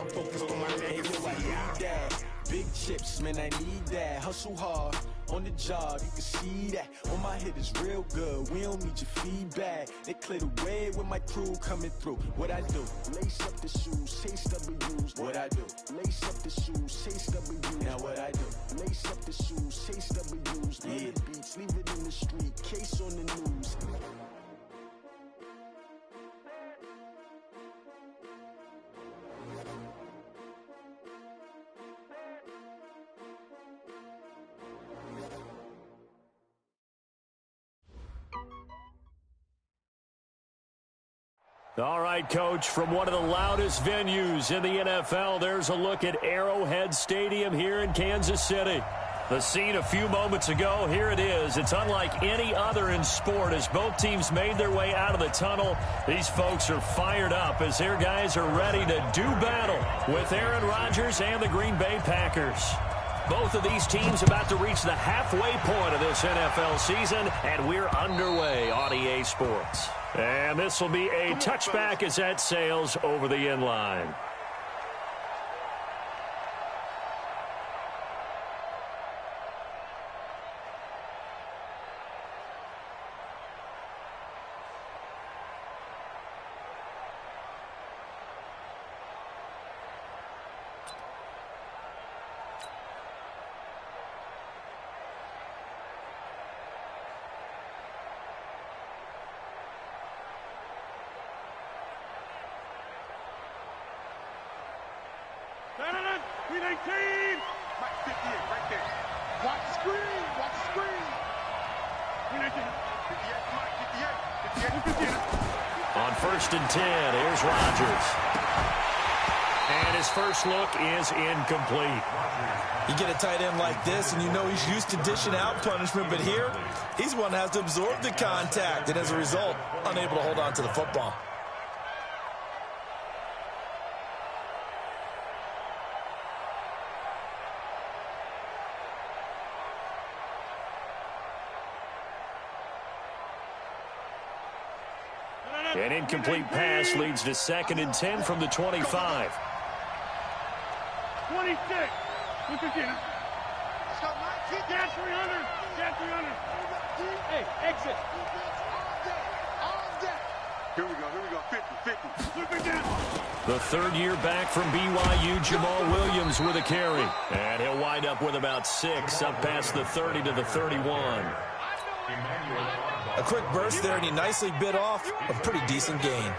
I'm focused on my next. I need that. Big chips, man, I need that. Hustle hard on the job, you can see that. On my head is real good, we don't need your feedback. They clear the way with my crew coming through. What I do? Lace up the shoes, chase W's. What I do? Lace up the shoes, chase W's. Now what I do? Lace up the shoes, chase W's. Yeah. The beats, leave it in the street, case on the news. All right, Coach, from one of the loudest venues in the NFL, there's a look at Arrowhead Stadium here in Kansas City. The scene a few moments ago, here it is. It's unlike any other in sport as both teams made their way out of the tunnel. These folks are fired up as their guys are ready to do battle with Aaron Rodgers and the Green Bay Packers. Both of these teams about to reach the halfway point of this NFL season, and we're underway on EA Sports. And this will be a touchback as that sails over the end line. BooMain23's! Mike 58, right there. Watch the screen, watch the screen. BooMain23's. 58, Mike 58, 58. On 1st and 10, here's Rodgers. And his first look is incomplete. You get a tight end like this, and you know he's used to dishing out punishment, but here, he's one that has to absorb the contact, and as a result, unable to hold on to the football. An incomplete pass leads to 2nd and 10 from the 25. 26. Look again. Got 300. Got 300. Hey, exit. Here we go. 50. Look again. The third-year back from BYU, Jamal Williams with a carry. And he'll wind up with about 6, up past the 30 to the 31. A quick burst there, and he nicely bit off a pretty decent gain. And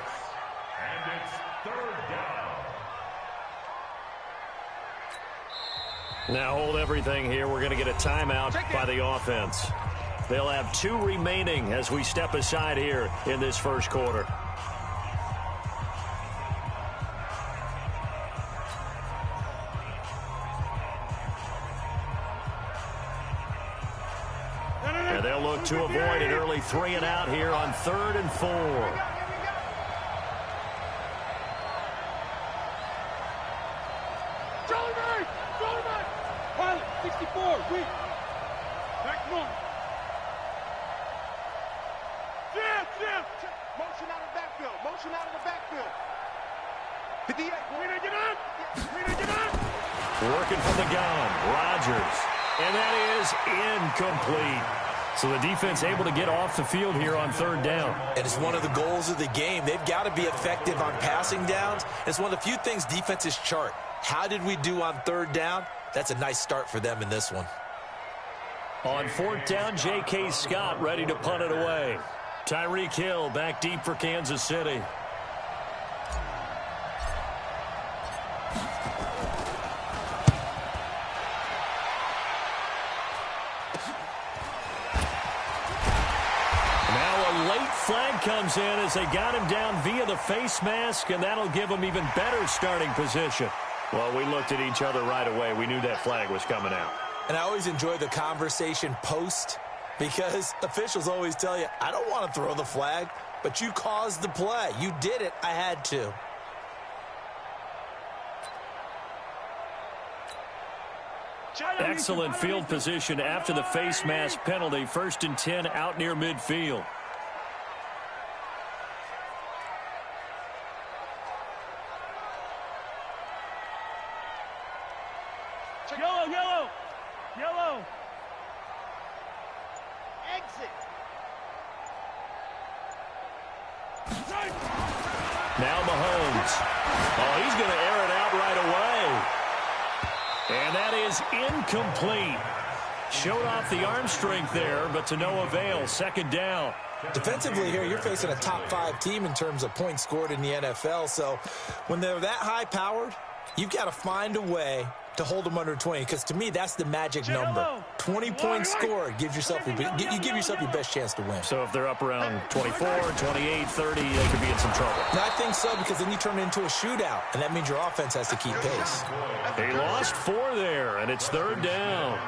it's 3rd down. Now hold everything here. We're going to get a timeout by the offense. They'll have 2 remaining as we step aside here in this first quarter. And they'll look to avoid an early 3 and out here on 3rd and 4. Pilot, 64, weak. Back to normal. Jam. Motion out of the backfield. 58. Get up. Working from the gun, Rodgers. And that is incomplete. So the defense able to get off the field here on 3rd down. And it's one of the goals of the game. They've got to be effective on passing downs. It's one of the few things defenses chart. How did we do on 3rd down? That's a nice start for them in this one. On 4th down, J.K. Scott ready to punt it away. Tyreek Hill back deep for Kansas City. Flag comes in as they got him down via the face mask, and that'll give him even better starting position. Well, we looked at each other right away. We knew that flag was coming out. And I always enjoy the conversation post because officials always tell you, I don't want to throw the flag, but you caused the play. You did it. I had to. Excellent field position after the face mask penalty. 1st and 10 out near midfield. Yellow, yellow. Yellow. Exit. Now Mahomes. Oh, he's going to air it out right away. And that is incomplete. Showed off the arm strength there, but to no avail. Second down. Defensively here, you're facing a top-5 team in terms of points scored in the NFL. So when they're that high-powered, you've got to find a way to hold them under 20, because to me, that's the magic number. 20 points scored gives yourself you give yourself your best chance to win. So if they're up around 24, 28, 30, they could be in some trouble. And I think so, because then you turn it into a shootout, and that means your offense has to keep pace. They lost 4 there, and it's third down.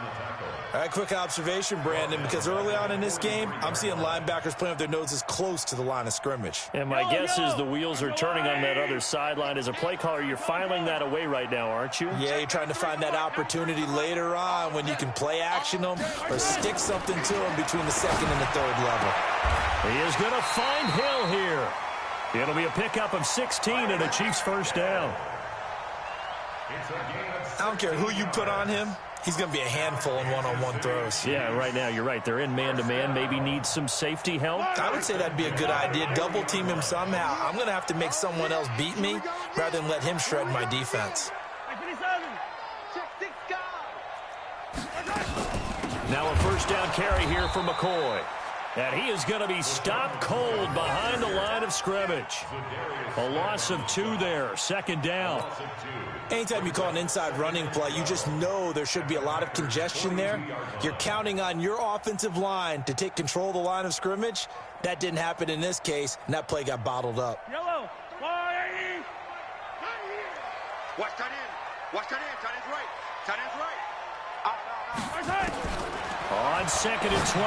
All right, quick observation, Brandon, because early on in this game, I'm seeing linebackers playing with their noses close to the line of scrimmage. And my guess is the wheels are turning on that other sideline. As a play caller, you're filing that away right now, aren't you? Yeah, you're trying to find that opportunity later on when you can play action them or stick something to them between the second and the third level. He is going to find Hill here. It'll be a pickup of 16 and a Chiefs first down. I don't care who you put on him. He's going to be a handful in one-on-one throws. Yeah, right now, you're right. They're in man-to-man. Maybe need some safety help. I would say that'd be a good idea. Double-team him somehow. I'm going to have to make someone else beat me rather than let him shred my defense. Now a first down carry here for McCoy. And he is going to be stopped cold behind the line of scrimmage. A loss of 2 there. Second down. Anytime you call an inside running play, you just know there should be a lot of congestion there. You're counting on your offensive line to take control of the line of scrimmage. That didn't happen in this case, and that play got bottled up. Yellow. Watch tight end. Watch tight end. Tight end's right. Tight end's right. On second and 12,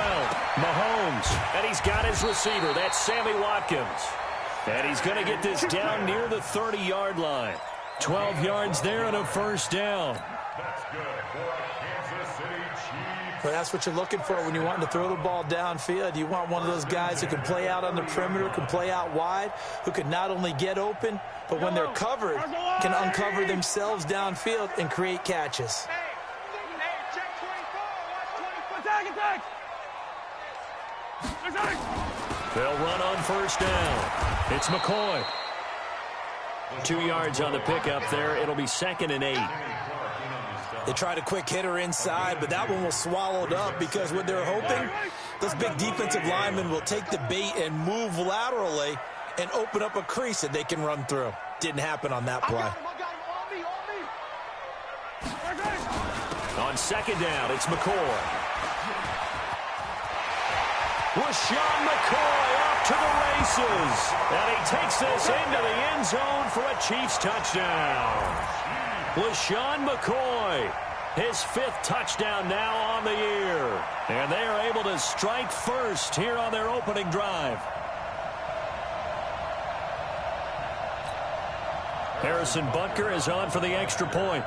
Mahomes. And he's got his receiver. That's Sammy Watkins. And he's going to get this down near the 30-yard line. 12 yards there and a first down. That's good for Kansas City Chiefs. Well, that's what you're looking for when you want to throw the ball downfield. You want one of those guys who can play out on the perimeter, can play out wide, who can not only get open, but when they're covered, can uncover themselves downfield and create catches. They'll run on first down. It's McCoy. 2 yards on the pickup there. It'll be second and 8. They tried a quick hitter inside, but that one was swallowed up because what they're hoping, those big defensive linemen will take the bait and move laterally and open up a crease that they can run through. Didn't happen on that play. On second down, it's McCoy. LaShawn McCoy off to the races. And he takes this into the end zone for a Chiefs touchdown. LaShawn McCoy, his 5th touchdown now on the year. And they are able to strike first here on their opening drive. Harrison Butker is on for the extra point.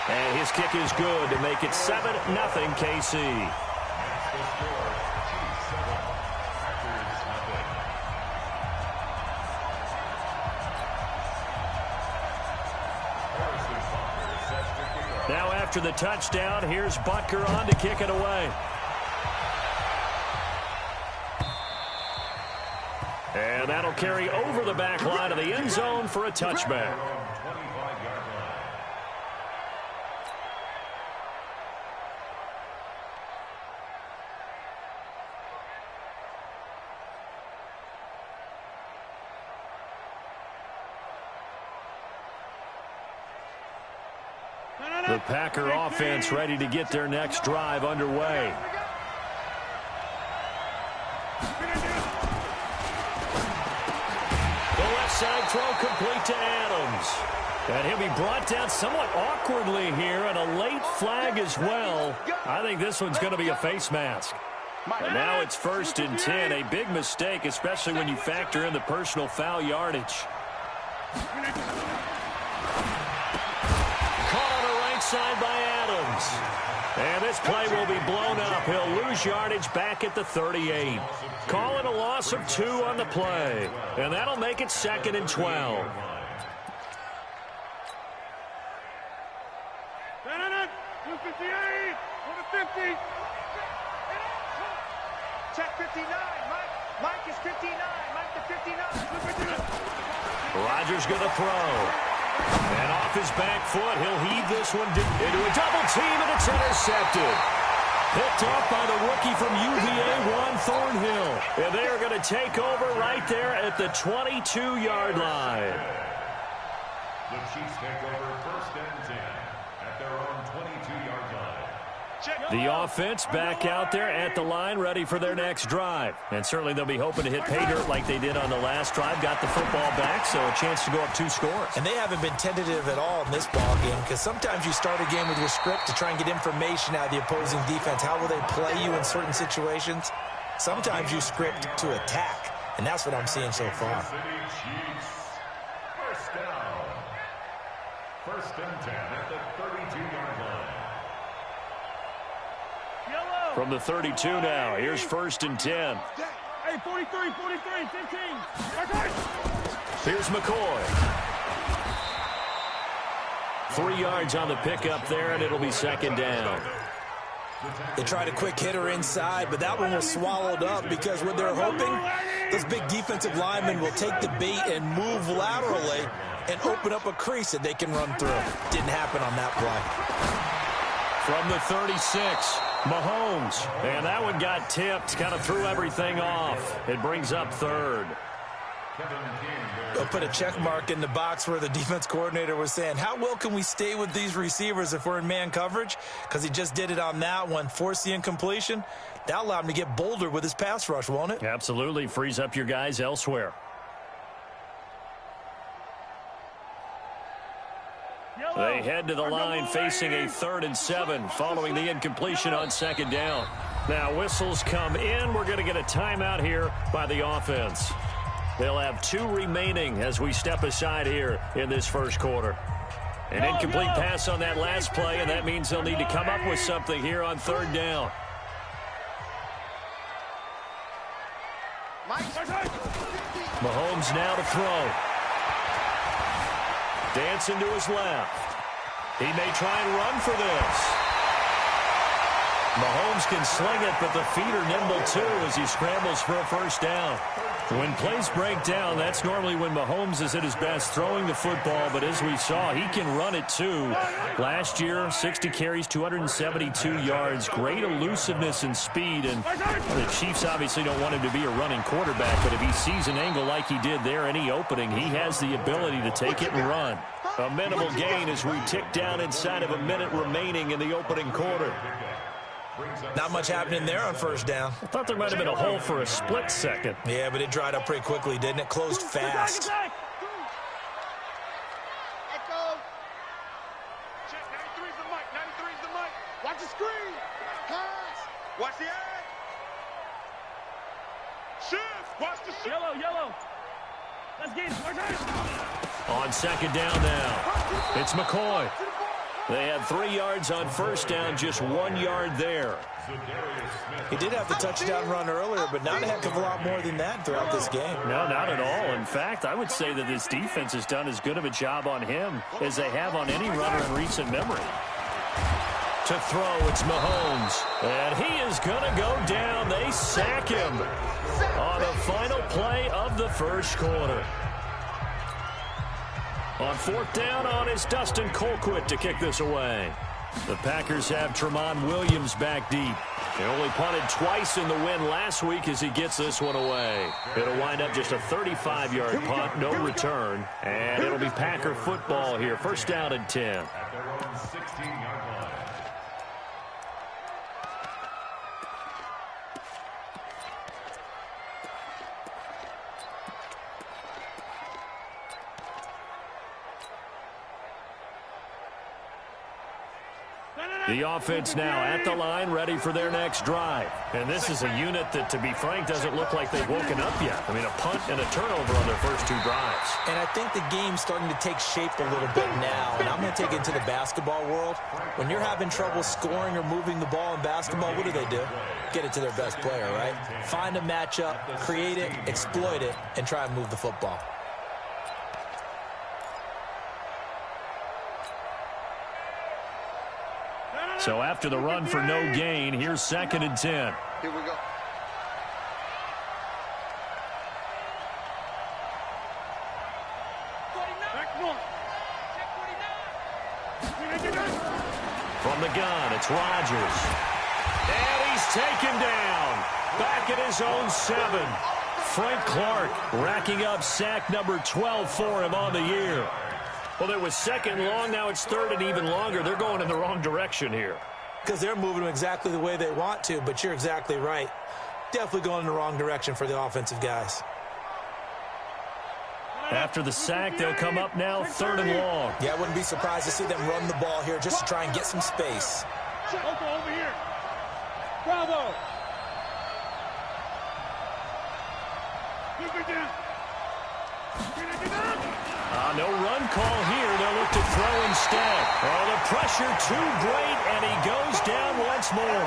And his kick is good to make it 7-0 KC. Now after the touchdown, here's Butker on to kick it away. And that'll carry over the back line of the end zone for a touchback. The Packer offense ready to get their next drive underway. The left side throw complete to Adams. And he'll be brought down somewhat awkwardly here, and a late flag as well. I think this one's going to be a face mask. And now it's 1st and 10. A big mistake, especially when you factor in the personal foul yardage. Side by Adams. And this play will be blown up. He'll lose yardage back at the 38. Call it a loss of 2 on the play. And that'll make it 2nd and 12. 50. Check 59. Mike is 59. Mike to 59. Rodgers going to throw. And off his back foot, he'll heave this one into a double team, and it's intercepted. Picked off by the rookie from UVA, Juan Thornhill. And they are going to take over right there at the 22-yard line. The Chiefs take over 1st and 10 at their own 22-yard line. The offense back out there at the line, ready for their next drive. And certainly they'll be hoping to hit pay dirt like they did on the last drive. Got the football back, so a chance to go up 2 scores. And they haven't been tentative at all in this ball game, because sometimes you start a game with your script to try and get information out of the opposing defense. How will they play you in certain situations? Sometimes you script to attack, and that's what I'm seeing so far. Kansas City Chiefs. 1st down. 1st and 10 at the 32-yard line. From the 32 now, here's 1st and 10. Hey, 43, 15. Here's McCoy. 3 yards on the pickup there, and it'll be 2nd down. They tried a quick hitter inside, but that one was swallowed up because what they're hoping, this big defensive lineman will take the bait and move laterally and open up a crease that they can run through. Didn't happen on that play. From the 36, Mahomes. And that one got tipped, kind of threw everything off. It brings up 3rd. They'll put a check mark in the box where the defense coordinator was saying, how well can we stay with these receivers if we're in man coverage? Because he just did it on that one, forced the incompletion. That allowed him to get bolder with his pass rush, won't it? Absolutely. Frees up your guys elsewhere. They head to the line facing a 3rd and 7 following the incompletion on 2nd down. Now whistles come in. We're going to get a timeout here by the offense. They'll have 2 remaining as we step aside here in this 1st quarter. An incomplete pass on that last play, and that means they'll need to come up with something here on 3rd down. Mahomes now to throw. Dancing to his left. He may try and run for this. Mahomes can sling it, but the feet are nimble too as he scrambles for a 1st down. When plays break down, that's normally when Mahomes is at his best throwing the football, but as we saw, he can run it too. Last year, 60 carries, 272 yards, great elusiveness and speed, and the Chiefs obviously don't want him to be a running quarterback, but if he sees an angle like he did there, any opening, he has the ability to take it and run. A minimal gain as we tick down inside of a minute remaining in the opening quarter. Not much happening there on 1st down. I thought there might have been a hole for a split second. Yeah, but it dried up pretty quickly, didn't it? Closed fast. Check 93's the mic. 93's the mic. Watch the screen. Pass. Watch the edge. Shift. Watch the shift. Yellow. Let's get it. On 2nd down now, it's McCoy. They had 3 yards on 1st down, just 1 yard there. He did have the touchdown run earlier, but not a heck of a lot more than that throughout this game. No, not at all. In fact, I would say that this defense has done as good of a job on him as they have on any runner in recent memory. To throw, it's Mahomes. And he is going to go down. They sack him on the final play of the 1st quarter. On 4th down on is Dustin Colquitt to kick this away. The Packers have Tramon Williams back deep. He only punted twice in the win last week as he gets this one away. It'll wind up just a 35-yard punt, no return. And it'll be Packer football here. 1st down and 10. At their own 16-yard line. The offense now at the line, ready for their next drive. And this is a unit that, to be frank, doesn't look like they've woken up yet. I mean, a punt and a turnover on their first 2 drives. And I think the game's starting to take shape a little bit now. And I'm going to take it into the basketball world. When you're having trouble scoring or moving the ball in basketball, what do? Get it to their best player, right? Find a matchup, create it, exploit it, and try and move the football. So after the run for no gain, here's 2nd and 10. Here we go. From the gun, it's Rodgers. And he's taken down. Back at his own 7. Frank Clark racking up sack number 12 for him on the year. Well, it was 2nd long. Now it's 3rd and even longer. They're going in the wrong direction here. Because they're moving them exactly the way they want to, but you're exactly right. Definitely going in the wrong direction for the offensive guys. After the sack, they'll come up now 3rd and long. Yeah, I wouldn't be surprised to see them run the ball here just to try and get some space. Over here. Bravo. No run call here. They'll look to throw instead. Oh, the pressure too great, and he goes down once more.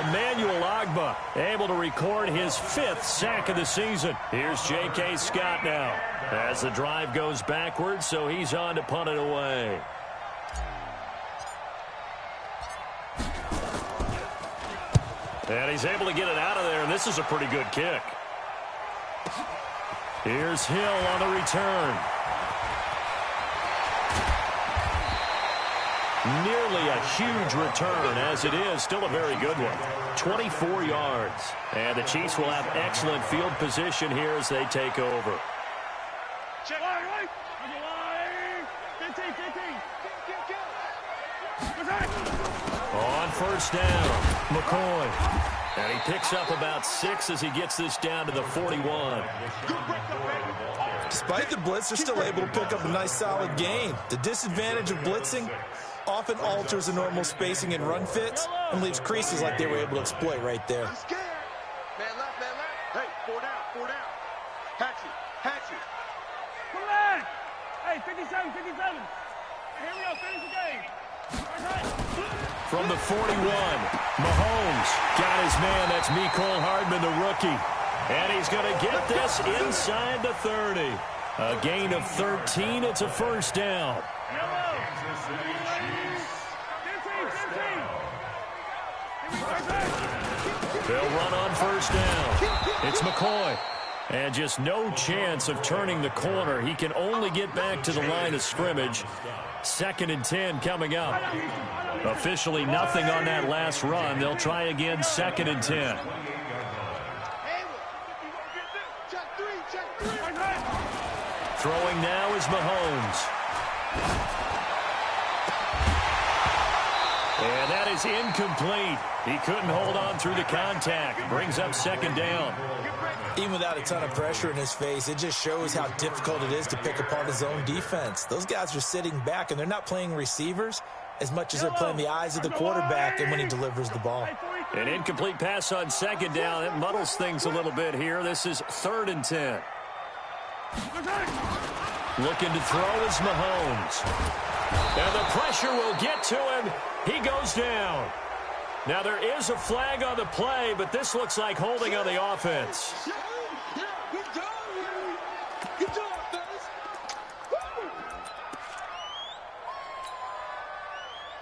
Emmanuel Ogbah able to record his 5th sack of the season. Here's J.K. Scott now as the drive goes backwards, so he's on to punt it away. And he's able to get it out of there, and this is a pretty good kick. Here's Hill on the return. Nearly a huge return, as it is still a very good one. 24 yards. And the Chiefs will have excellent field position here as they take over. Check. Right. 15. On 1st down, McCoy. And he picks up about 6 as he gets this down to the 41. Despite the blitz, they're still able to pick up a nice solid gain. The disadvantage of blitzing often alters the normal spacing and run fits and leaves creases like they were able to exploit right there. Man left. Hey, 4 down. Hatch it. Come back. Hey, 57. Here we go. Finish the game. From the 41, Mahomes got his man. That's Mecole Hardman, the rookie. And he's going to get this inside the 30. A gain of 13. It's a 1st down. They'll run on 1st down. It's McCoy. And just no chance of turning the corner. He can only get back to the line of scrimmage. 2nd and 10 coming up. Officially nothing on that last run. They'll try again 2nd and 10. Throwing now is Mahomes. And that is incomplete. He couldn't hold on through the contact. Brings up 2nd down. Even without a ton of pressure in his face, it just shows how difficult it is to pick apart his own defense. Those guys are sitting back, and they're not playing receivers as much as they're playing the eyes of the quarterback and when he delivers the ball. An incomplete pass on 2nd down. It muddles things a little bit here. This is 3rd and 10. Looking to throw is Mahomes. And the pressure will get to him. He goes down. Now there is a flag on the play, but this looks like holding on the offense.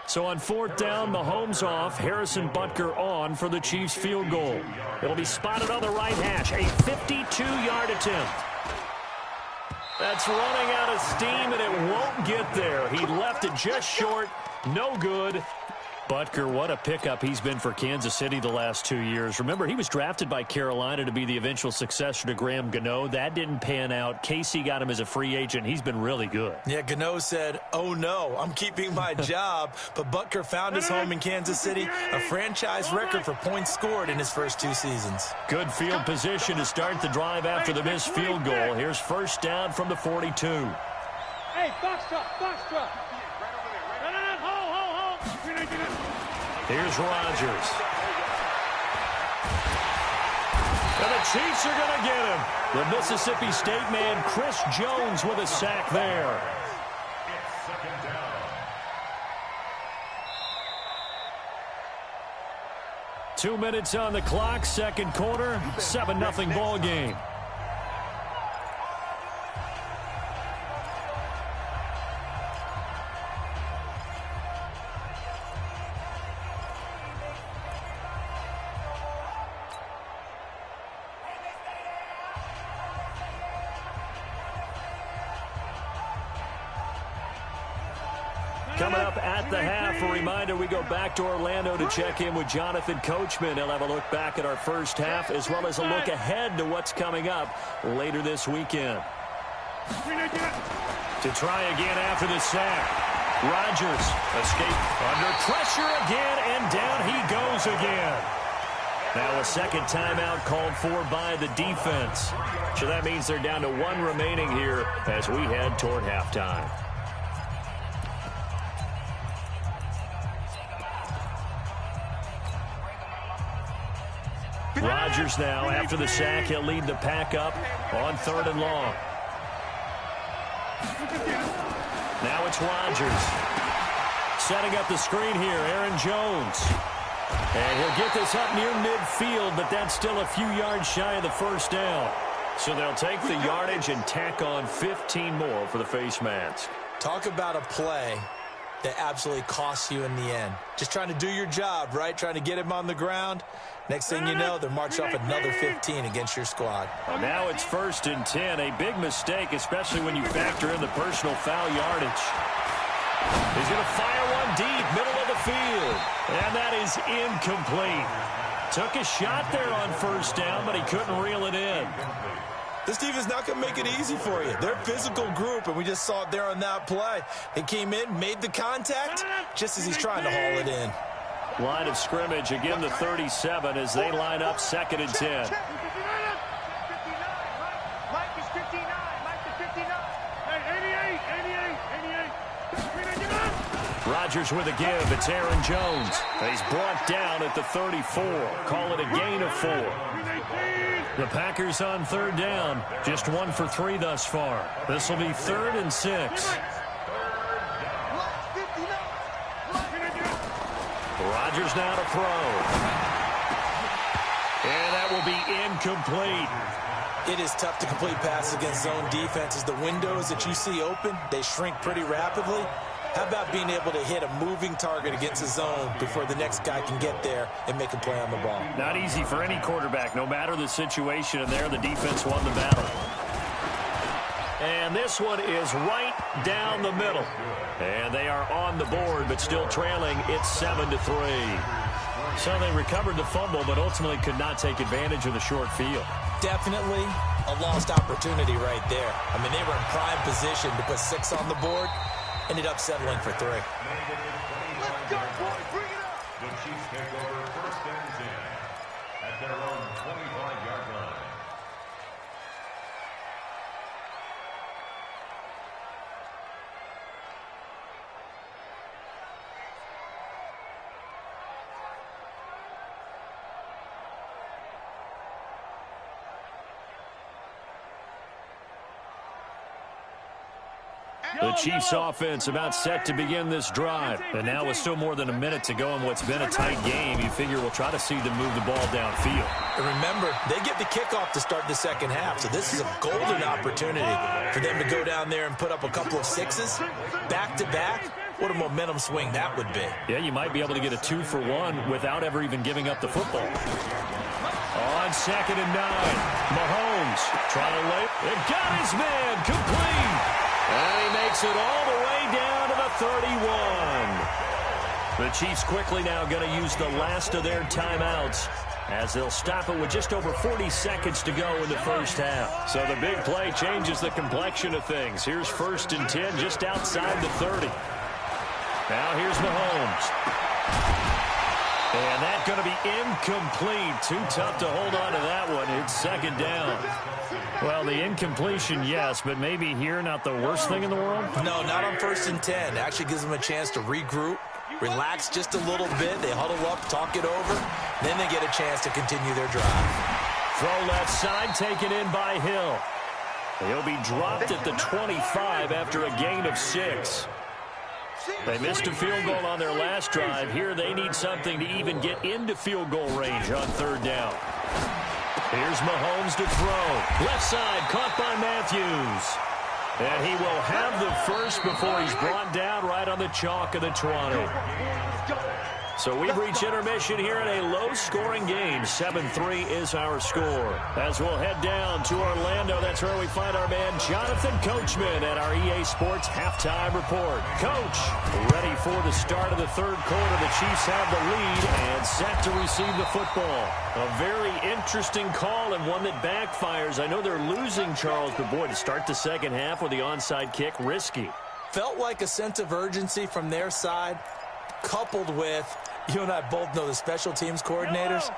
So on 4th down, Mahomes off, Harrison Butker on for the Chiefs field goal. It'll be spotted on the right hash, a 52-yard attempt. That's running out of steam, and it won't get there. He left it just short, no good. Butker, what a pickup he's been for Kansas City the last 2 years. Remember, he was drafted by Carolina to be the eventual successor to Graham Gano. That didn't pan out. Casey got him as a free agent. He's been really good. Yeah, Gano said, oh no, I'm keeping my job. But Butker found his home in Kansas City, a franchise record for points scored in his first 2 seasons. Good field position to start the drive after the missed field goal. Here's 1st down from the 42. Hey, box truck. Here's Rodgers. And the Chiefs are going to get him. The Mississippi State man, Chris Jones, with a sack there. It's 2nd down. 2 minutes on the clock, 2nd quarter, 7-0 ball game. Coming up at the half, a reminder, we go back to Orlando to check in with Jonathan Coachman. He'll have a look back at our first half as well as a look ahead to what's coming up later this weekend. To try again after the sack. Rodgers escape under pressure again, and down he goes again. Now a second timeout called for by the defense. So that means they're down to one remaining here as we head toward halftime. Rodgers now, after the sack, he'll lead the pack up on 3rd and long. Now it's Rodgers. Setting up the screen here, Aaron Jones. And he'll get this up near midfield, but that's still a few yards shy of the first down. So they'll take the yardage and tack on 15 more for the face mask. Talk about a play that absolutely costs you in the end. Just trying to do your job, right? Trying to get him on the ground. Next thing you know, they're marching off another 15 against your squad. Now it's 1st and 10. A big mistake, especially when you factor in the personal foul yardage. He's going to fire one deep, middle of the field. And that is incomplete. Took a shot there on 1st down, but he couldn't reel it in. This defense is not going to make it easy for you. They're a physical group, and we just saw it there on that play. They came in, made the contact, just as he's trying to haul it in. Line of scrimmage, again the 37 as they line up 2nd and 10. Rodgers with a give. It's Aaron Jones. He's brought down at the 34. Call it a gain of 4. The Packers on 3rd down. Just 1 for 3 thus far. This will be 3rd and 6. Rodgers now to throw. And that will be incomplete. It is tough to complete passes against zone defenses. The windows that you see open, they shrink pretty rapidly. How about being able to hit a moving target against a zone before the next guy can get there and make a play on the ball? Not easy for any quarterback, no matter the situation, and there the defense won the battle. And this one is right down the middle. And they are on the board, but still trailing. It's 7-3. So they recovered the fumble, but ultimately could not take advantage of the short field. Definitely a lost opportunity right there. I mean, they were in prime position to put 6 on the board. Ended up settling for 3. Let's go, boys. Bring it up. The Chiefs take over 1st and 10 at their own 25-yard line. The Chiefs offense about set to begin this drive. And now with still more than a minute to go in what's been a tight game, you figure we'll try to see them move the ball downfield. And remember, they get the kickoff to start the second half, so this is a golden opportunity for them to go down there and put up a couple of 6s back-to-back. What a momentum swing that would be. Yeah, you might be able to get a 2-for-1 without ever even giving up the football. On 2nd and 9, Mahomes trying to lay. It got his man complete. And he makes it all the way down to the 31. The Chiefs quickly now going to use the last of their timeouts as they'll stop it with just over 40 seconds to go in the first half. So the big play changes the complexion of things. Here's 1st and 10 just outside the 30. Now here's Mahomes. And that's going to be incomplete. Too tough to hold on to that one. It's 2nd down. Well, the incompletion, yes, but maybe here not the worst thing in the world? No, not on 1st and 10. It actually gives them a chance to regroup, relax just a little bit. They huddle up, talk it over. Then they get a chance to continue their drive. Throw left side, taken in by Hill. He'll be dropped at the 25 after a gain of 6. They missed a field goal on their last drive. Here they need something to even get into field goal range on 3rd down. Here's Mahomes to throw. Left side, caught by Matthews. And he will have the first before he's brought down right on the chalk of the 20. So we've reached intermission here in a low-scoring game. 7-3 is our score. As we'll head down to Orlando, that's where we find our man Jonathan Coachman at our EA Sports Halftime Report. Coach, ready for the start of the third quarter. The Chiefs have the lead and set to receive the football. A very interesting call and one that backfires. I know they're losing, Charles, but boy, to start the second half with the onside kick, risky. Felt like a sense of urgency from their side, coupled with, you and I both know the special teams coordinators,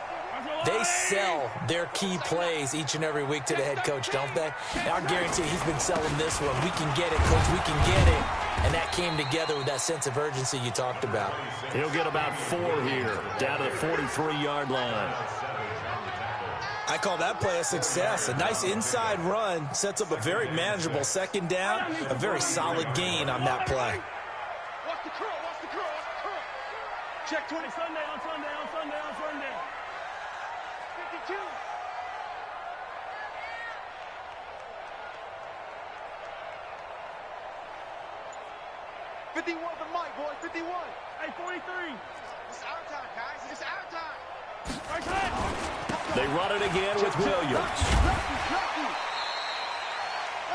they sell their key plays each and every week to the head coach, don't they? And I guarantee he's been selling this one. We can get it, coach, we can get it. And that came together with that sense of urgency you talked about. He'll get about 4 here, down to the 43-yard line. I call that play a success. A nice inside run sets up a very manageable second down, a very solid gain on that play. Watch the curl, watch the curl, watch the curl. Check 20. Sunday, on Sunday, on Sunday, on Sunday. 52. 51 for Mike, boys, 51. Hey, 43. It's our time, guys. It's our time. Right side. They run it again with Williams.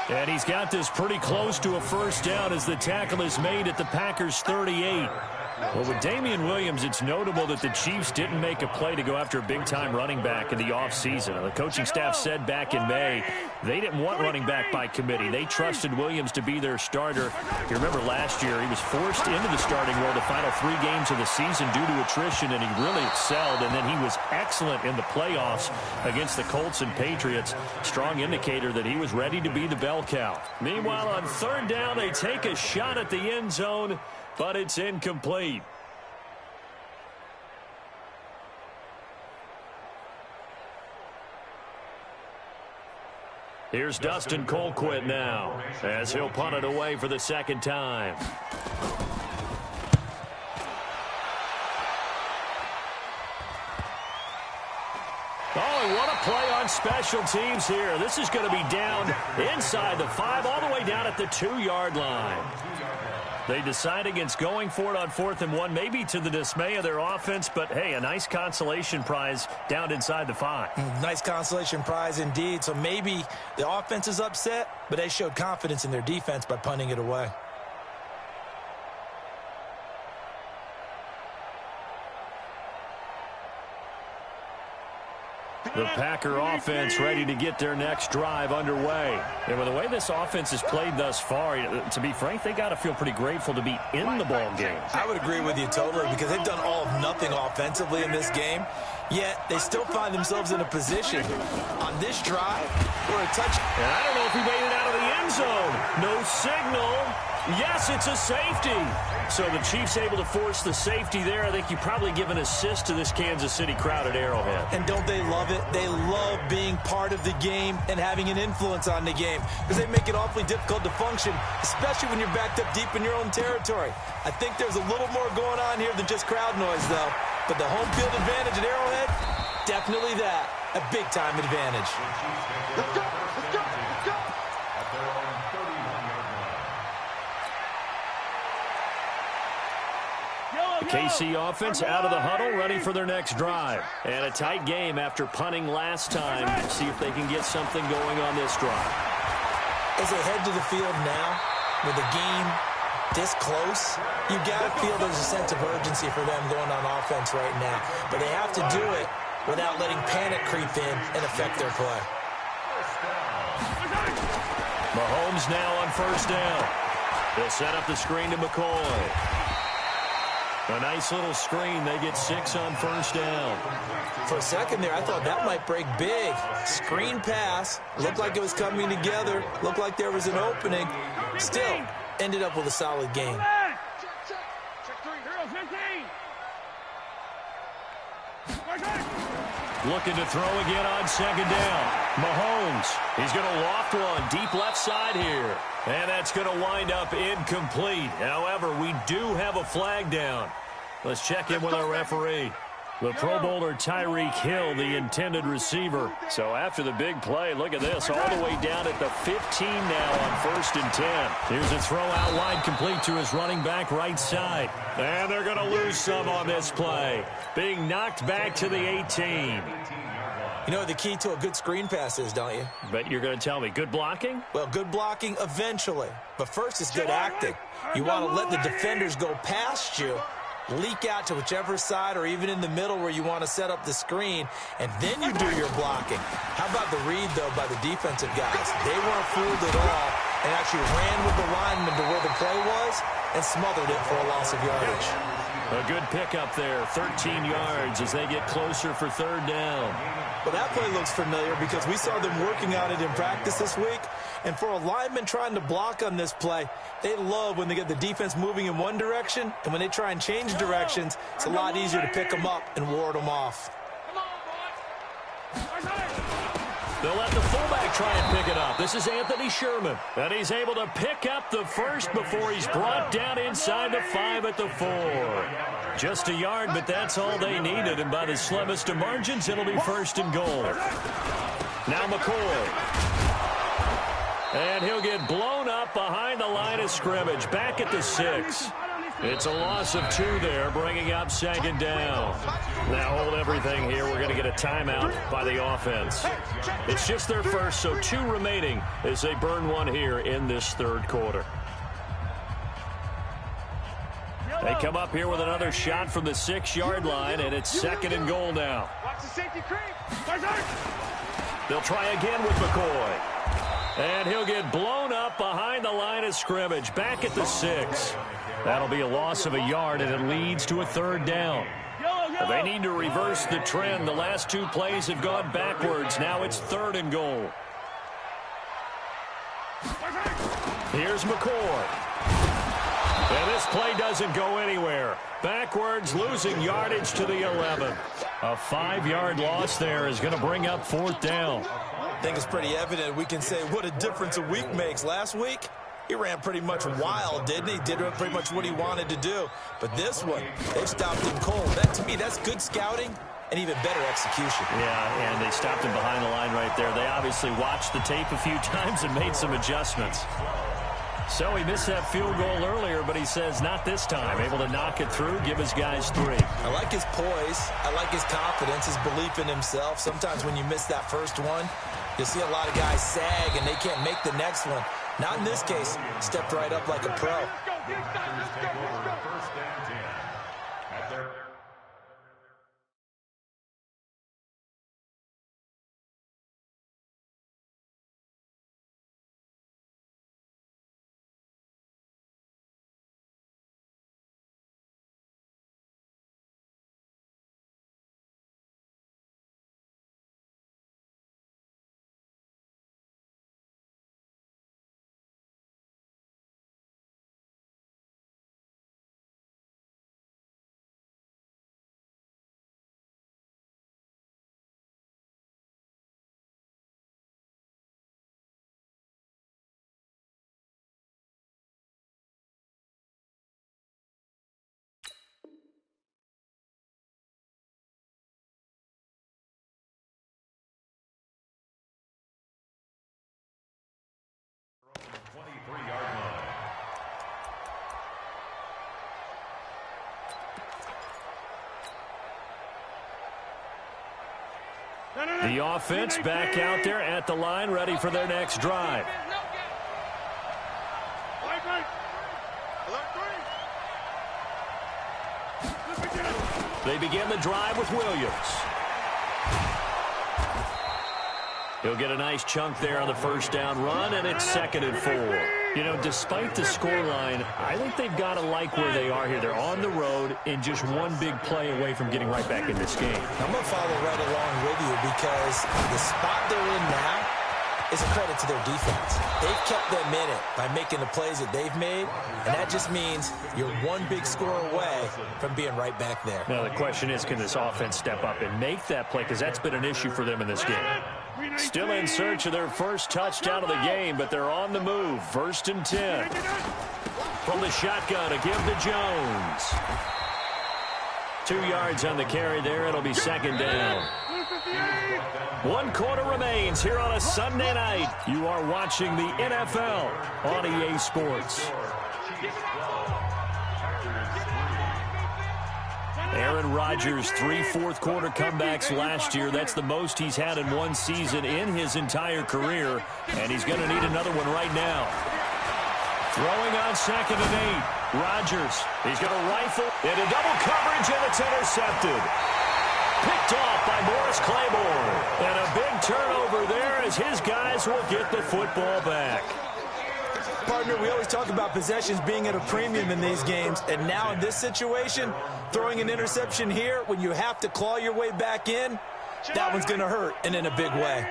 And he's got this pretty close to a first down as the tackle is made at the Packers' 38. Well, with Damian Williams, it's notable that the Chiefs didn't make a play to go after a big-time running back in the offseason. The coaching staff said back in May they didn't want running back by committee. They trusted Williams to be their starter. You remember last year he was forced into the starting role the final 3 games of the season due to attrition, and he really excelled. And then he was excellent in the playoffs against the Colts and Patriots. Strong indicator that he was ready to be the bell cow. Meanwhile, on third down, they take a shot at the end zone, but it's incomplete. Here's Dustin Colquitt now as he'll punt it away for the second time. Oh, and what a play on special teams here. This is going to be down inside the 5, all the way down at the 2-yard line. They decide against going for it on 4th and 1, maybe to the dismay of their offense, but hey, a nice consolation prize down inside the 5. Nice consolation prize indeed. So maybe the offense is upset, but they showed confidence in their defense by punting it away. The Packer offense ready to get their next drive underway. And with the way this offense has played thus far, to be frank, they got to feel pretty grateful to be in the ball game. I would agree with you totally, because they've done all of nothing offensively in this game, yet they still find themselves in a position on this drive where a touch. And I don't know if he made it out of the end zone. No signal. Yes, it's a safety. So the Chiefs able to force the safety there. I think you probably give an assist to this Kansas City crowd at Arrowhead. And don't they love it? They love being part of the game and having an influence on the game, because they make it awfully difficult to function, especially when you're backed up deep in your own territory. I think there's a little more going on here than just crowd noise, though. But the home field advantage at Arrowhead, definitely that. A big-time advantage. Let's go, let's go, let's go. At their own 31-yard line. The KC offense out of the huddle, ready for their next drive. And a tight game after punting last time. See if they can get something going on this drive. As they head to the field now, with the game this close, you got to feel there's a sense of urgency for them going on offense right now. But they have to do it without letting panic creep in and affect their play. Mahomes now on first down. They'll set up the screen to McCoy. A nice little screen. They get 6 on first down. For a second there, I thought that might break big. Screen pass. Looked like it was coming together. Looked like there was an opening. Still, ended up with a solid game. Check 3. Girl, 15. Looking to throw again on second down. Mahomes. He's going to loft one deep left side here. And that's going to wind up incomplete. However, we do have a flag down. Let's check in with our referee. The Pro Bowler Tyreek Hill, the intended receiver. So after the big play, look at this, all the way down at the 15 now on 1st and 10. Here's a throw out wide, complete to his running back right side. And they're going to lose some on this play. Being knocked back to the 18. You know what the key to a good screen pass is, don't you? But you're going to tell me, good blocking? Well, good blocking eventually. But first is good acting. You want to let the defenders go past you, leak out to whichever side or even in the middle where you want to set up the screen, and then you do your blocking. How about the read, though, by the defensive guys? They weren't fooled at all and actually ran with the lineman to where the play was and smothered it for a loss of yardage. A good pickup there, 13 yards as they get closer for 3rd down. Well, that play looks familiar because we saw them working on it in practice this week. And for a lineman trying to block on this play, they love when they get the defense moving in one direction. And when they try and change directions, it's a lot easier to pick them up and ward them off. They'll let the fullback try and pick it up. This is Anthony Sherman. And he's able to pick up the first before he's brought down inside the 5 at the 4. Just a yard, but that's all they needed. And by the slimmest of margins, it'll be 1st and goal. Now McCoy. And he'll get blown up behind the line of scrimmage. Back at the 6. It's a loss of 2 there, bringing up 2nd down. Now hold everything here. We're going to get a timeout by the offense. It's just their first, so 2 remaining as they burn 1 here in this 3rd quarter. They come up here with another shot from the 6-yard line, and it's 2nd and goal now. They'll try again with McCoy. And he'll get blown up behind the line of scrimmage. Back at the 6. That'll be a loss of a yard, and it leads to a 3rd down. They need to reverse the trend. The last 2 plays have gone backwards. Now it's 3rd and goal. Here's McCoy. And this play doesn't go anywhere. Backwards, losing yardage to the 11. A 5-yard loss there is going to bring up 4th down. I think it's pretty evident. We can say what a difference a week makes. Last week, he ran pretty much wild, didn't he? Did pretty much what he wanted to do. But this one, they stopped him cold. That, to me, that's good scouting and even better execution. Yeah, and they stopped him behind the line right there. They obviously watched the tape a few times and made some adjustments. So he missed that field goal earlier, but he says not this time. Able to knock it through, give his guys 3. I like his poise. I like his confidence, his belief in himself. Sometimes when you miss that first one, you'll see a lot of guys sag and they can't make the next one. Not in this case. Stepped right up like a pro. The offense back out there at the line, ready for their next drive. They begin the drive with Williams. He'll get a nice chunk there on the 1st down run, and it's 2nd and 4. You know, despite the scoreline, I think they've got to like where they are here. They're on the road and just one big play away from getting right back in this game. I'm going to follow right along with you because the spot they're in now is a credit to their defense. They've kept them in it by making the plays that they've made, and that just means you're one big score away from being right back there. Now, the question is, can this offense step up and make that play? Because that's been an issue for them in this game. Still in search of their first touchdown of the game, but they're on the move. 1st and 10. From the shotgun to give to Jones. 2 yards on the carry there. It'll be second down. 1 quarter remains here on a Sunday night. You are watching the NFL on EA Sports. Aaron Rodgers, 3 fourth-quarter comebacks last year. That's the most he's had in one season in his entire career, and he's going to need another one right now. Throwing on 2nd and 8. Rodgers, he's going to rifle into double coverage, and it's intercepted. Picked off by Morris Claiborne. And a big turnover there as his guys will get the football back. Partner, we always talk about possessions being at a premium in these games, and now in this situation, throwing an interception here when you have to claw your way back in, that one's going to hurt, and in a big way.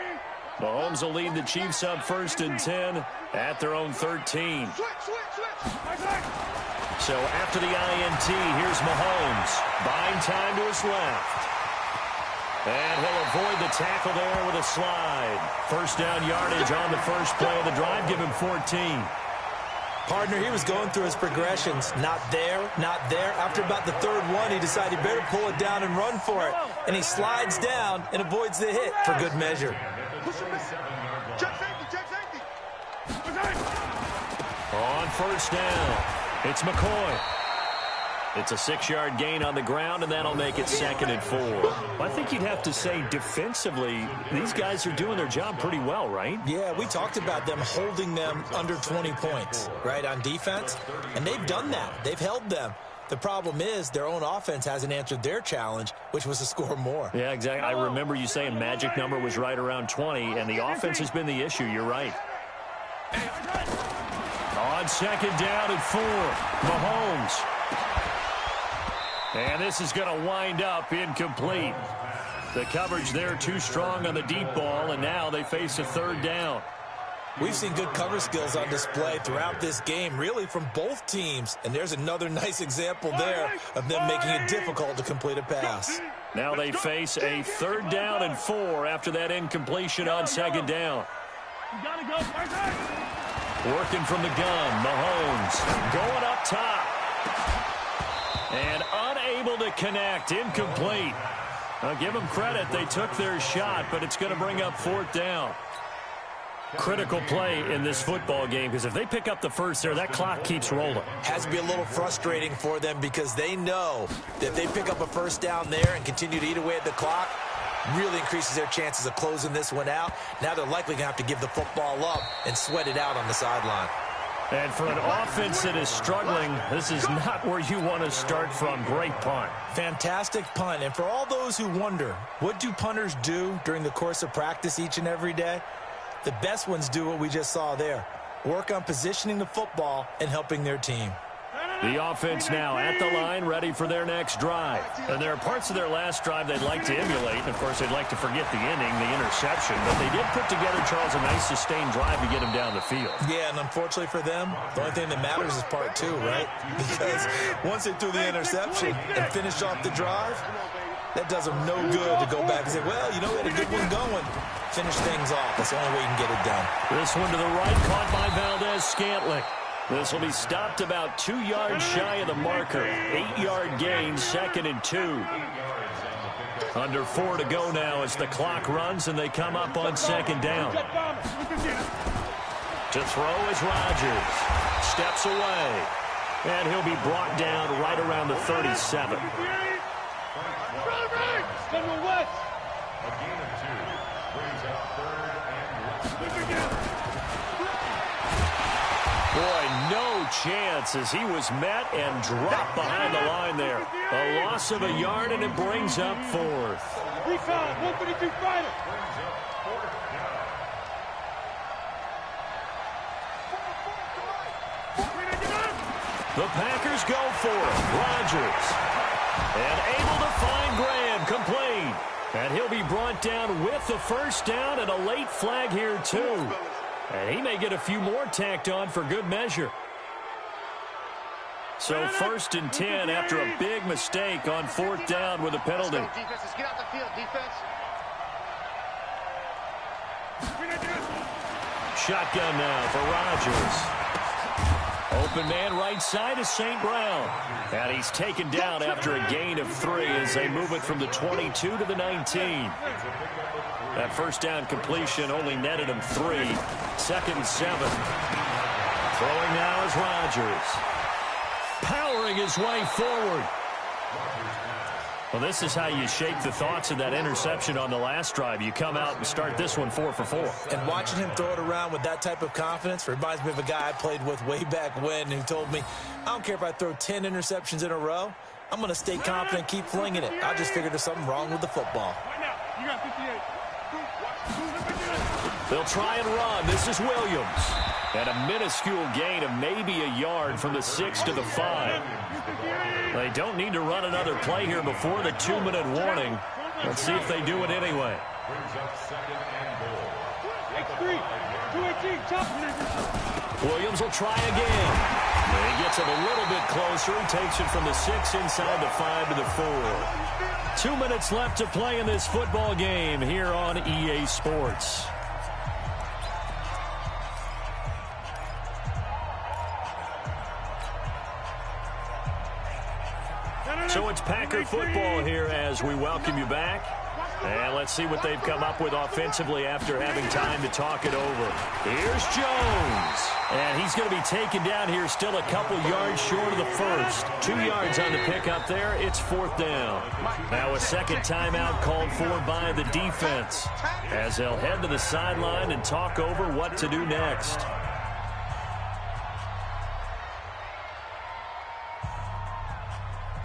Mahomes will lead the Chiefs up 1st and 10 at their own 13. So after the INT, here's Mahomes. Buying time to his left. And he'll avoid the tackle there with a slide. 1st down yardage on the first play of the drive. Give him 14. Partner, he was going through his progressions. Not there, not there. After about the 3rd one, he decided he better pull it down and run for it. And he slides down and avoids the hit for good measure. On 1st down, it's McCoy. It's a 6-yard gain on the ground, and that'll make it 2nd and 4. I think you'd have to say defensively, these guys are doing their job pretty well, right? Yeah, we talked about them holding them under 20 points, right, on defense. And they've done that. They've held them. The problem is their own offense hasn't answered their challenge, which was to score more. Yeah, exactly. I remember you saying magic number was right around 20, and the offense has been the issue. You're right. On 2nd down and 4, Mahomes. And this is going to wind up incomplete. The coverage there too strong on the deep ball, and now they face a 3rd down. We've seen good cover skills on display throughout this game, really from both teams. And there's another nice example there of them making it difficult to complete a pass. Now they face a 3rd down and 4 after that incompletion on 2nd down. Working from the gun, Mahomes going up top. And unable to connect, incomplete. I'll give them credit, they took their shot, but it's going to bring up 4th down. Critical play in this football game, because if they pick up the first there, that clock keeps rolling. Has to be a little frustrating for them because they know that if they pick up a 1st down there and continue to eat away at the clock, really increases their chances of closing this one out. Now they're likely going to have to give the football up and sweat it out on the sideline. And for an offense that is struggling, this is not where you want to start from. Great punt. Fantastic punt. And for all those who wonder, what do punters do during the course of practice each and every day? The best ones do what we just saw there. Work on positioning the football and helping their team. The offense now at the line, ready for their next drive. And there are parts of their last drive they'd like to emulate. And, of course, they'd like to forget the inning, the interception. But they did put together, Charles, a nice sustained drive to get them down the field. Yeah, and unfortunately for them, the only thing that matters is part 2, right? Because once they threw the interception and finished off the drive, that does them no good to go back and say, well, you know, we had a good one going. Finish things off. That's the only way you can get it done. This one to the right, caught by Valdez-Scantling. This will be stopped about 2 yards shy of the marker. 8-yard gain, 2nd and 2. Under 4 to go now as the clock runs and they come up on 2nd down. To throw is Rodgers. Steps away. And he'll be brought down right around the 37. Boy, no chance as he was met and dropped behind the line there. A loss of a yard, and it brings up 4th. 152 fighter. The Packers go for it. Rodgers. And able to find Graham, complete. And he'll be brought down with the 1st down and a late flag here, too. And he may get a few more tacked on for good measure. So 1st and 10 after a big mistake on 4th down with a penalty. Defenses, get out the field, defense. Shotgun now for Rodgers. Open man right side is St. Brown. And he's taken down after a gain of 3 as they move it from the 22 to the 19. That first down completion only netted him 3. 2nd and 7. Throwing now is Rodgers. Powering his way forward. Well, this is how you shake the thoughts of that interception on the last drive. You come out and start this one 4 for 4. And watching him throw it around with that type of confidence reminds me of a guy I played with way back when who told me, I don't care if I throw 10 interceptions in a row. I'm going to stay confident and keep flinging it. I just figured there's something wrong with the football. Right now, you got 58. They'll try and run. This is Williams. And a minuscule gain of maybe a yard from the 6 to the 5. They don't need to run another play here before the 2-minute warning. Let's see if they do it anyway. Williams will try again. And he gets it a little bit closer. Takes it from the 6 inside the 5 to the 4. 2 minutes left to play in this football game here on EA Sports. So it's Packer football here as we welcome you back. And let's see what they've come up with offensively after having time to talk it over. Here's Jones. And he's going to be taken down here still a couple yards short of the first. 2 yards on the pickup there. It's 4th down. Now a second timeout called for by the defense as they'll head to the sideline and talk over what to do next.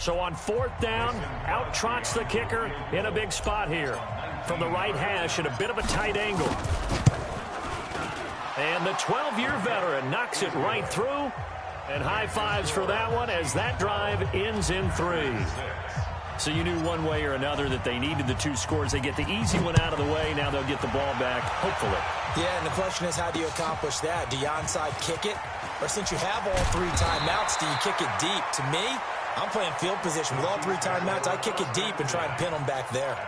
So on 4th down, out trots the kicker in a big spot here. From the right hash at a bit of a tight angle. And the 12-year veteran knocks it right through. And high fives for that one as that drive ends in 3. So you knew one way or another that they needed the 2 scores. They get the easy one out of the way. Now they'll get the ball back, hopefully. Yeah, and the question is, how do you accomplish that? Do you onside kick it? Or since you have all 3 timeouts, do you kick it deep? To me, I'm playing field position. With all 3 timeouts, I kick it deep and try and pin them back there.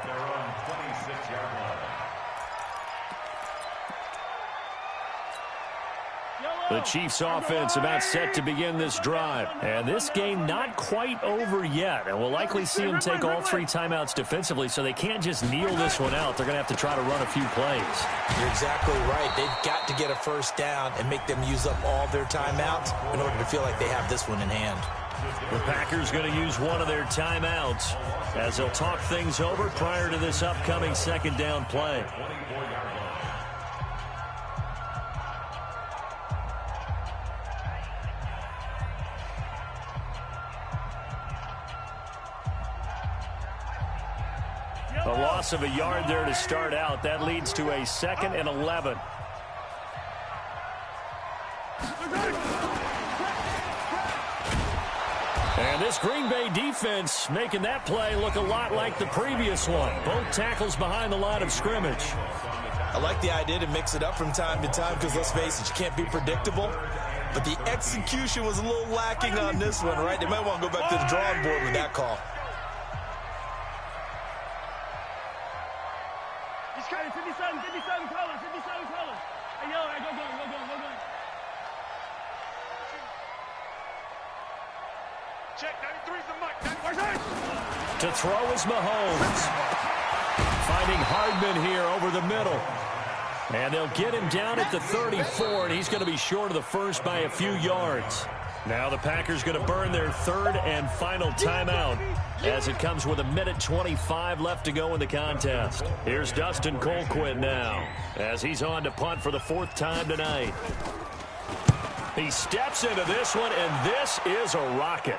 The Chiefs offense about set to begin this drive. And this game not quite over yet. And we'll likely see them take all 3 timeouts defensively, so they can't just kneel this one out. They're going to have to try to run a few plays. You're exactly right. They've got to get a first down and make them use up all their timeouts in order to feel like they have this one in hand. The Packers going to use one of their timeouts as they'll talk things over prior to this upcoming second down play. A loss of a yard there to start out. That leads to a 2nd and 11. And this Green Bay defense making that play look a lot like the previous one. Both tackles behind the line of scrimmage. I like the idea to mix it up from time to time because, let's face it, you can't be predictable. But the execution was a little lacking on this one, right? They might want to go back to the drawing board with that call. He's carrying 57 colors, 57 colors. Hey, yo, hey, go going. Check, 93's the mic. To throw is Mahomes. Finding Hardman here over the middle. And they'll get him down at the 34, and he's going to be short of the first by a few yards. Now the Packers going to burn their 3rd and final timeout as it comes with 1:25 left to go in the contest. Here's Dustin Colquitt now as he's on to punt for the 4th time tonight. He steps into this one, and this is a rocket.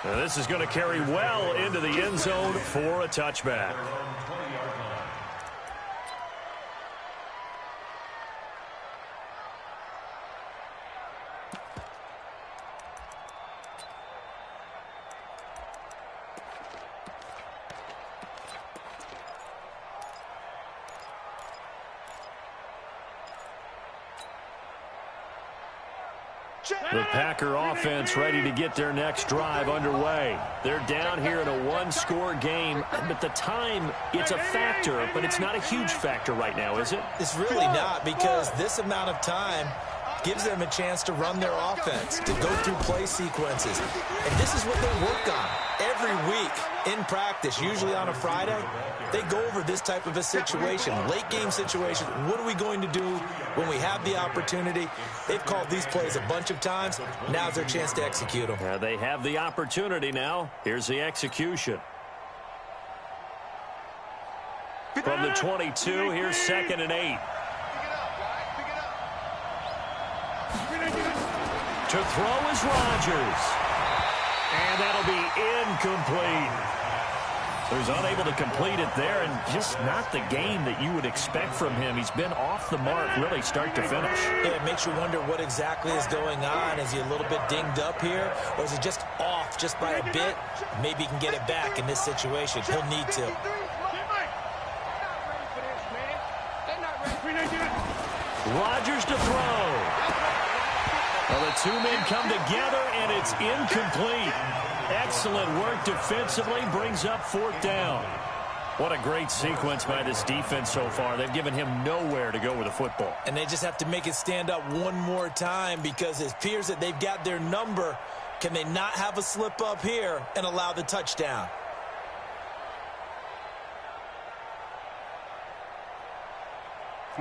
Now this is going to carry well into the end zone for a touchback. The Packer offense ready to get their next drive underway. They're down here in a 1-score game, but the time, it's a factor, but it's not a huge factor right now, is it? It's really not, because this amount of time, gives them a chance to run their offense, to go through play sequences. And this is what they work on every week in practice, usually on a Friday. They go over this type of a situation, late game situation. What are we going to do when we have the opportunity? They've called these plays a bunch of times. Now's their chance to execute them. Yeah, they have the opportunity now. Here's the execution. From the 22, here's 2nd and 8. To throw is Rodgers. And that'll be incomplete. So he's unable to complete it there, and just not the game that you would expect from him. He's been off the mark, really, start to finish. Yeah, it makes you wonder what exactly is going on. Is he a little bit dinged up here, or is he just off just by a bit? Maybe he can get it back in this situation. He'll need to. Rodgers to throw. Well, the two men come together, and it's incomplete. Excellent work defensively, brings up 4th down. What a great sequence by this defense so far. They've given him nowhere to go with the football. And they just have to make it stand up one more time, because it appears that they've got their number. Can they not have a slip up here and allow the touchdown?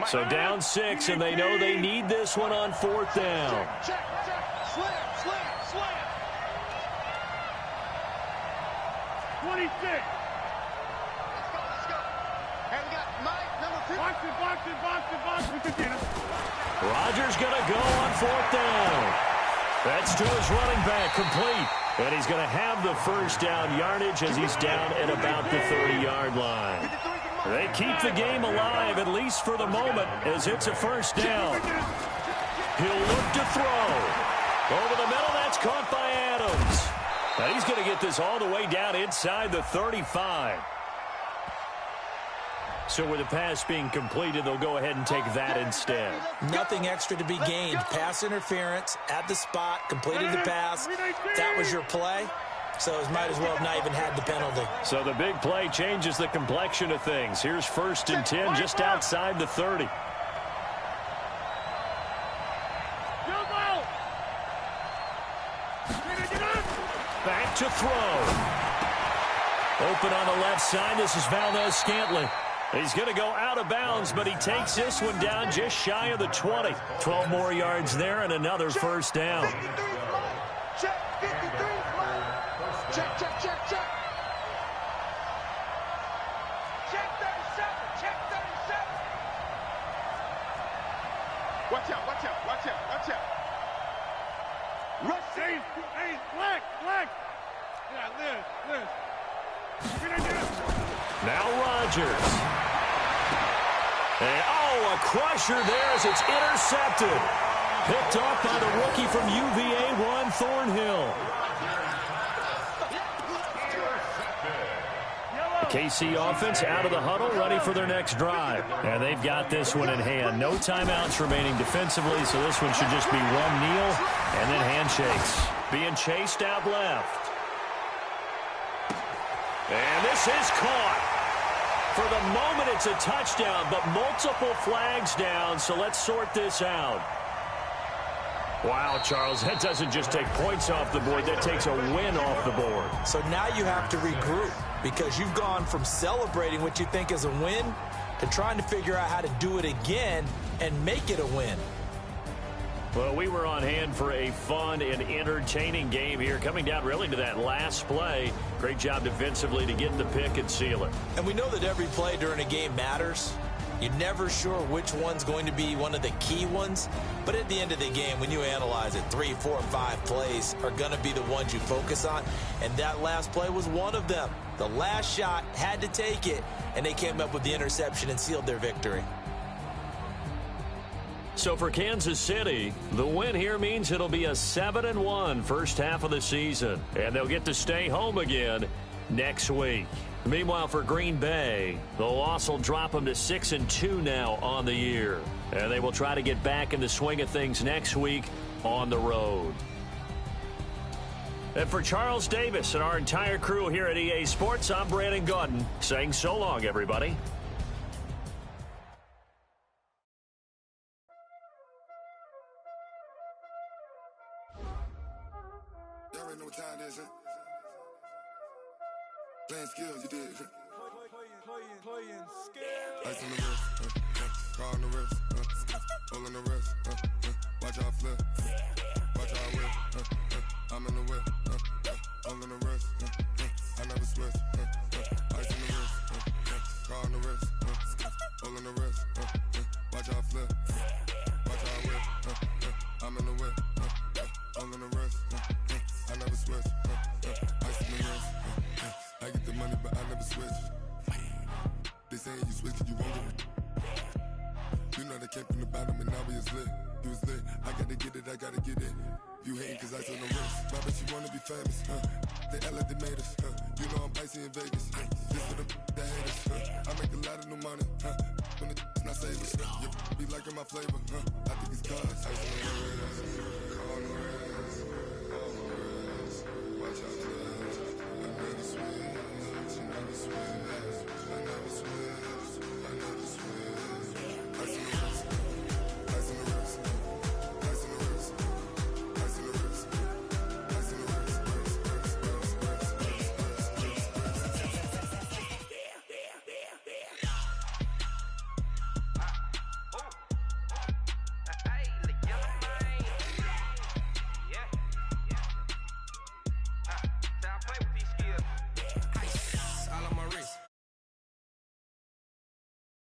So down 6, and they know they need this one on 4th down. Check. Slam. 26. Let's go. And we got Mike, number 2. Box it. Rodgers going to go on 4th down. That's to his running back, complete. And he's going to have the first down yardage as he's down at about the 30-yard line. They keep the game alive, at least for the moment, as it's a first down. He'll look to throw. Over the middle, that's caught by Adams. And he's going to get this all the way down inside the 35. So with the pass being completed, they'll go ahead and take that instead. Nothing extra to be gained. Pass interference at the spot, completed the pass. That was your play. So it might as well have not even had the penalty. So the big play changes the complexion of things. Here's 1st and 10 just outside the 30. Back to throw. Open on the left side. This is Valdez-Scantling. He's going to go out of bounds, but he takes this one down just shy of the 20. 12 more yards there and another first down. Check 53. Check. Check 37. Watch out. Rush. Hey, black. Yeah, Liz. Now Rodgers. And, a crusher there as it's intercepted. Picked off by the rookie from UVA, Juan Thornhill. KC offense out of the huddle, ready for their next drive. And they've got this one in hand. No timeouts remaining defensively, so this one should just be one kneel and then handshakes. Being chased out left. And this is caught. For the moment, it's a touchdown, but multiple flags down, so let's sort this out. Wow, Charles, that doesn't just take points off the board, that takes a win off the board. So now you have to regroup, because you've gone from celebrating what you think is a win to trying to figure out how to do it again and make it a win. Well, we were on hand for a fun and entertaining game here, coming down really to that last play. Great job defensively to get the pick and seal it. And we know that every play during a game matters. You're never sure which one's going to be one of the key ones. But at the end of the game, when you analyze it, 3, 4, 5 plays are going to be the ones you focus on. And that last play was one of them. The last shot had to take it, and they came up with the interception and sealed their victory. So for Kansas City, the win here means it'll be a 7-1 first half of the season. And they'll get to stay home again next week. Meanwhile, for Green Bay, the loss will drop them to 6-2 now on the year. And they will try to get back in the swing of things next week on the road. And for Charles Davis and our entire crew here at EA Sports, I'm Brandon Gaudin saying so long, everybody. know what time it is, huh? Playing skills, you did. Playing skills. Ice on the wrist, car on the wrist, hole in the wrist, watch how I flip, watch how I whip, I'm in the whip, hole in the wrist, I never switch, ice on the wrist, car on the wrist, hole in the wrist, watch how I flip, watch how I whip, I'm in the whip, hole in the wrist, I never switch, ice on the wrist, I get the money but I never switch. They saying you switch 'cause you won't get it. You know they came from the bottom and now we is lit. You was lit, I gotta get it, I gotta get it. You hating 'cause I on the wrist. My bitch, you wanna be famous, They act like they made us, You know I'm icy in Vegas, This for the that hate us, I make a lot of new money, When it's not saving, You be liking my flavor, I think it's cold.